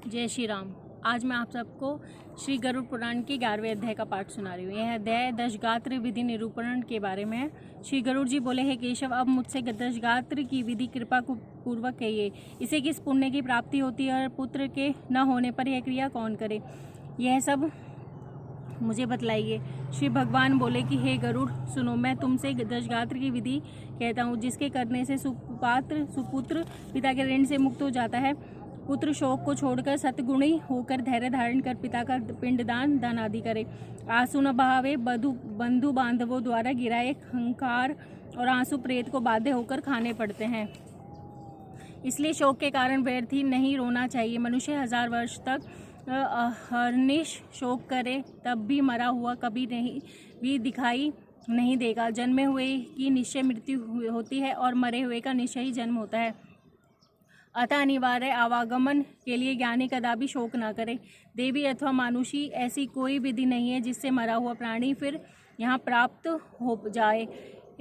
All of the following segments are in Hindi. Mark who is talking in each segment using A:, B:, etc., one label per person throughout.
A: जय श्री राम। आज मैं आप सबको श्री गरुड़ पुराण के 11वें अध्याय का पाठ सुना रही हूँ। यह अध्याय दशगात्र विधि निरूपण के बारे में है। श्री गरुड़ जी बोले, हे केशव, अब मुझसे दशगात्र की विधि कृपा को पूर्वक कहिए। इसे किस पुण्य की प्राप्ति होती है और पुत्र के न होने पर यह क्रिया कौन करे, यह सब मुझे बतलाइए। श्री भगवान बोले कि हे गरुड़, सुनो, मैं तुमसे दशगात्र की विधि कहता हूँ, जिसके करने से सुपुत्र पिता के ऋण से मुक्त हो जाता है। पुत्र शोक को छोड़कर सतगुणी होकर धैर्य धारण कर पिता का पिंडदान दान आदि करे। आंसू न बहावे, बंधु बांधवों द्वारा गिराए खंकार और आंसू प्रेत को बाध्य होकर खाने पड़ते हैं। इसलिए शोक के कारण व्यर्थ ही नहीं रोना चाहिए। मनुष्य 1000 वर्ष तक अहर्निश शोक करे, तब भी मरा हुआ कभी नहीं भी दिखाई नहीं देगा। जन्मे हुए की निश्चय मृत्यु होती है और मरे हुए का निश्चय ही जन्म होता है। अतः अनिवार्य आवागमन के लिए ज्ञानी कदापि शोक न करे। देवी अथवा मानुषी ऐसी कोई विधि नहीं है जिससे मरा हुआ प्राणी फिर यहाँ प्राप्त हो जाए।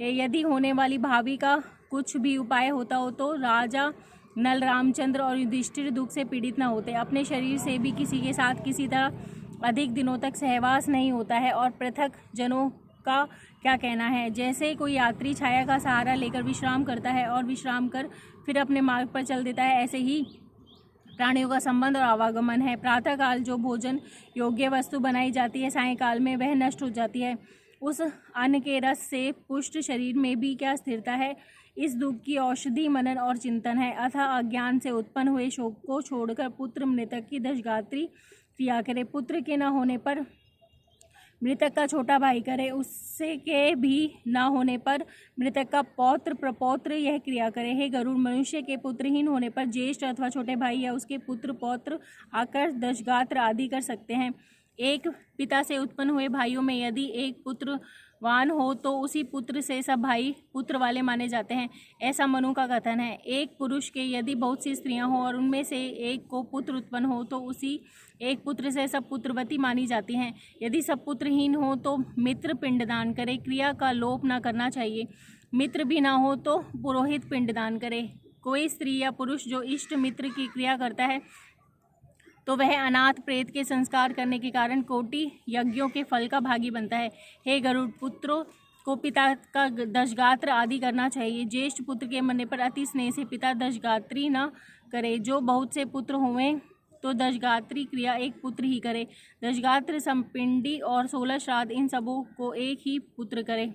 A: यदि होने वाली भावी का कुछ भी उपाय होता हो तो राजा नल, रामचंद्र और युधिष्ठिर दुख से पीड़ित न होते। अपने शरीर से भी किसी के साथ किसी तरह अधिक दिनों तक सहवास नहीं होता है, और पृथक जनों का क्या कहना है। जैसे कोई यात्री छाया का सहारा लेकर विश्राम करता है और विश्राम कर फिर अपने मार्ग पर चल देता है, ऐसे ही प्राणियों का संबंध और आवागमन है। प्रातः काल जो भोजन योग्य वस्तु बनाई जाती है, सायंकाल में वह नष्ट हो जाती है। उस अन्न के रस से पुष्ट शरीर में भी क्या स्थिरता है। इस दुख की औषधि मनन और चिंतन है। अतः अज्ञान से उत्पन्न हुए शोक को छोड़कर पुत्र मृतक की दशगात्री क्रिया करे। पुत्र के न होने पर मृतक का छोटा भाई करे। उससे के भी न होने पर मृतक का पौत्र प्रपौत्र यह क्रिया करे। हे गरुड़, मनुष्य के पुत्रहीन होने पर ज्येष्ठ अथवा छोटे भाई या उसके पुत्र पौत्र आकर दशगात्र आदि कर सकते हैं। एक पिता से उत्पन्न हुए भाइयों में यदि एक पुत्रवान हो तो उसी पुत्र से सब भाई पुत्र वाले माने जाते हैं, ऐसा मनु का कथन है। एक पुरुष के यदि बहुत सी स्त्रियां हो और उनमें से एक को पुत्र उत्पन्न हो तो उसी एक पुत्र से सब पुत्रवती मानी जाती हैं। यदि सब पुत्रहीन हो तो मित्र पिंडदान करे। क्रिया का लोप न करना चाहिए। मित्र भी ना हो तो पुरोहित पिंडदान करे। कोई स्त्री या पुरुष जो इष्ट मित्र की क्रिया करता है तो वह अनाथ प्रेत के संस्कार करने के कारण कोटि यज्ञों के फल का भागी बनता है। हे गरुड़, पुत्रों को पिता का दशगात्र आदि करना चाहिए। ज्येष्ठ पुत्र के मरने पर अति स्नेह से पिता दशगात्री न करे। जो बहुत से पुत्र हुए तो दशगात्री क्रिया एक पुत्र ही करे। दशगात्र, संपिंडी और 16 श्राद्ध, इन सबों को एक ही पुत्र करे।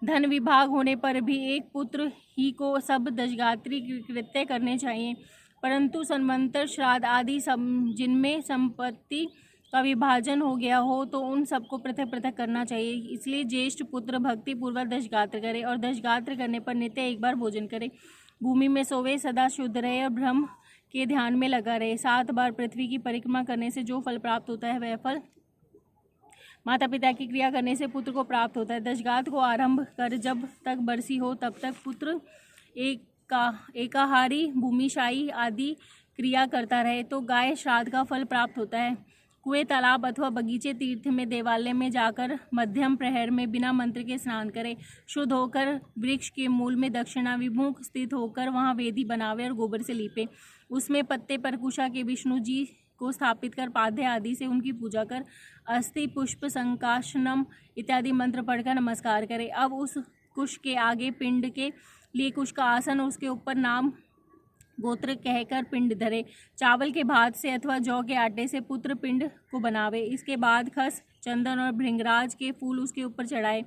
A: धन विभाग होने पर भी एक पुत्र ही को सब दशगात्री कृत्य करने चाहिए, परंतु संवंतर, श्राद्ध आदि सब जिनमें संपत्ति का विभाजन हो गया हो तो उन सबको पृथक पृथक करना चाहिए। इसलिए ज्येष्ठ पुत्र भक्ति पूर्वक दशगात्र करे और दशगात्र करने पर नित्य एक बार भोजन करे। भूमि में सोवे, सदा शुद्ध रहे और ब्रह्म के ध्यान में लगा रहे। 7 बार पृथ्वी की परिक्रमा करने से जो फल प्राप्त होता है वह फल माता पिता की क्रिया करने से पुत्र को प्राप्त होता है। दशगात्र को आरंभ कर जब तक बरसी हो तब तक पुत्र एकाहारी, भूमिशायी आदि क्रिया करता रहे तो गाय श्राद्ध का फल प्राप्त होता है। कुएं, तालाब अथवा बगीचे, तीर्थ में, देवालय में जाकर मध्यम प्रहर में बिना मंत्र के स्नान करे। शुद्ध होकर वृक्ष के मूल में दक्षिणा विमुख स्थित होकर वहां वेदी बनावे और गोबर से लीपे। उसमें पत्ते पर कुशा के विष्णु जी को स्थापित कर पाद्य आदि से उनकी पूजा कर अस्थि पुष्प संकाशनम इत्यादि मंत्र पढ़कर नमस्कार करे। अब उस कुश के आगे पिंड के लिए कुश का आसन, उसके ऊपर नाम गोत्र कहकर पिंड धरे। चावल के भात से अथवा जौ के आटे से पुत्र पिंड को बनावे। इसके बाद खस, चंदन और भृंगराज के फूल उसके ऊपर चढ़ाए।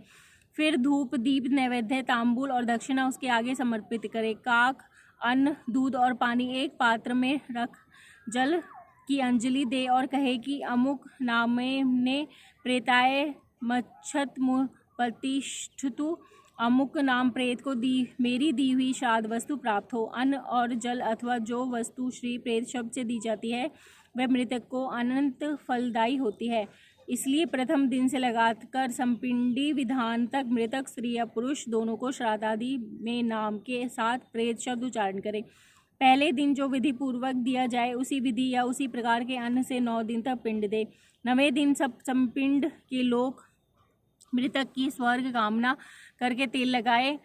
A: फिर धूप, दीप, नैवेद्य, तांबूल और दक्षिणा उसके आगे समर्पित करे। काक, अन्न, दूध और पानी एक पात्र में रख जल की अंजलि दे और कहे कि अमुक नामे ने प्रेताय मच्छत प्रतिष्ठतु, अमुक नाम प्रेत को मेरी दी हुई श्राद्ध वस्तु प्राप्त हो। अन्न और जल अथवा जो वस्तु श्री प्रेत शब्द से दी जाती है वह मृतक को अनंत फलदायी होती है। इसलिए प्रथम दिन से लगाकर संपिंडी विधान तक मृतक स्त्री या पुरुष दोनों को श्राद्ध आदि में नाम के साथ प्रेत शब्द उच्चारण करे। पहले दिन जो विधि पूर्वक दिया जाए उसी विधि या उसी प्रकार के अन्न से 9 दिन तक पिंड दे। 9वें दिन सब संपिंड के लोग मृतक की स्वर्ग कामना करके तेल लगाए।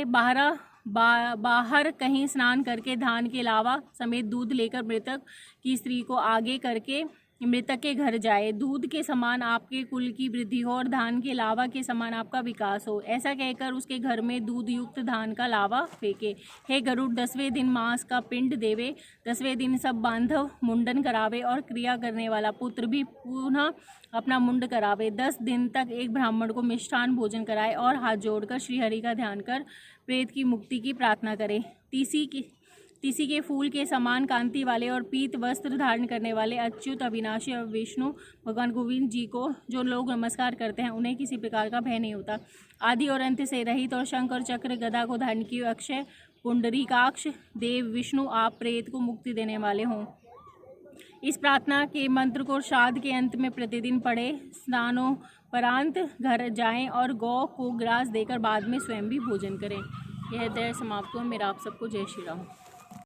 A: 12 बाहर कहीं स्नान करके धान के लावा समेत दूध लेकर मृतक की स्त्री को आगे करके मृतक के घर जाए। दूध के समान आपके कुल की वृद्धि हो और धान के लावा के समान आपका विकास हो, ऐसा कहकर उसके घर में दूध युक्त धान का लावा फेंके। हे गरुड़, 10वें दिन मांस का पिंड देवे, 10वें दिन सब बांधव मुंडन करावे और क्रिया करने वाला पुत्र भी पुनः अपना मुंड करावे। 10 दिन तक एक ब्राह्मण को मिष्ठान भोजन कराए और हाथ जोड़कर श्रीहरि का ध्यान कर प्रेत की मुक्ति की प्रार्थना करे। तीसी के फूल के समान कांति वाले और पीत वस्त्र धारण करने वाले अच्युत, अविनाशी और विष्णु भगवान गोविंद जी को जो लोग नमस्कार करते हैं उन्हें किसी प्रकार का भय नहीं होता। आदि और अंत से रहित और शंख और चक्र गदा को धारण किए अक्षय पुंडरीकाक्ष देव विष्णु आप प्रेत को मुक्ति देने वाले हों। इस प्रार्थना के मंत्र को श्राद्ध के अंत में प्रतिदिन पढ़े। स्नानोपरांत घर जाएं और गौ को ग्रास देकर बाद में स्वयं भी भोजन करें। यह अध्याय समाप्त हुआ। मेरा आप सबको जय श्री राम।